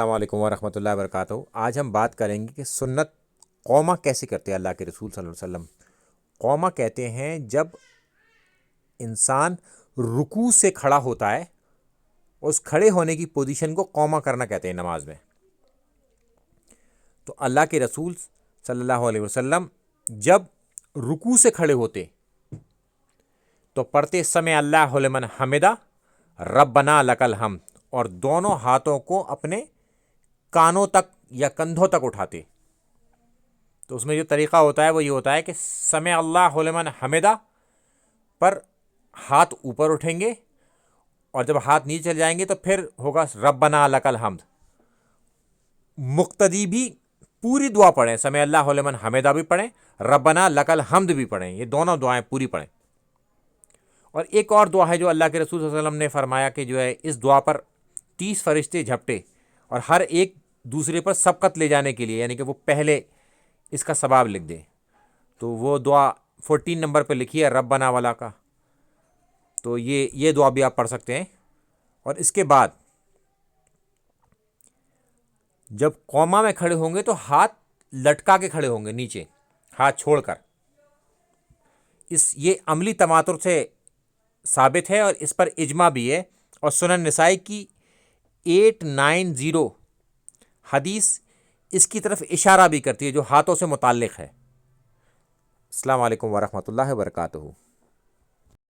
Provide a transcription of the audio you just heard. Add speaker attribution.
Speaker 1: السلام علیکم ورحمۃ اللہ وبرکاتہ۔ آج ہم بات کریں گے کہ سنت قوما کیسے کرتے ہیں اللہ کے رسول صلی اللہ علیہ وسلم۔ قوما کہتے ہیں جب انسان رکوع سے کھڑا ہوتا ہے، اس کھڑے ہونے کی پوزیشن کو قوما کرنا کہتے ہیں نماز میں۔ تو اللہ کے رسول صلی اللہ علیہ وسلم جب رکوع سے کھڑے ہوتے تو پڑھتے سمع اللہ لمن حمدہ ربنا لک الحمد، اور دونوں ہاتھوں کو اپنے کانوں تک یا کندھوں تک اٹھاتے۔ تو اس میں جو طریقہ ہوتا ہے وہ یہ ہوتا ہے کہ سمع اللہ لمن حمدہ پر ہاتھ اوپر اٹھیں گے، اور جب ہاتھ نیچے چل جائیں گے تو پھر ہوگا ربنا لک الحمد۔ مقتدی بھی پوری دعا پڑھیں، سمع اللہ لمن حمدہ بھی پڑھیں، ربنا لک الحمد بھی پڑھیں، یہ دونوں دعائیں پوری پڑھیں۔ اور ایک اور دعا ہے جو اللہ کے رسول صلی اللہ علیہ وسلم نے فرمایا کہ جو ہے اس دعا پر 30 فرشتے جھپٹے، اور ہر ایک دوسرے پر سبقت لے جانے کے لیے، یعنی کہ وہ پہلے اس کا ثواب لکھ دے۔ تو وہ دعا 14 نمبر پہ لکھی ہے ربنا ولا کا، تو یہ دعا بھی آپ پڑھ سکتے ہیں۔ اور اس کے بعد جب قوما میں کھڑے ہوں گے تو ہاتھ لٹکا کے کھڑے ہوں گے، نیچے ہاتھ چھوڑ کر۔ یہ عملی تواتر سے ثابت ہے، اور اس پر اجماع بھی ہے، اور سنن نسائی کی 890 حدیث اس کی طرف اشارہ بھی کرتی ہے جو ہاتھوں سے متعلق ہے۔ السلام علیکم ورحمۃ اللہ وبرکاتہ۔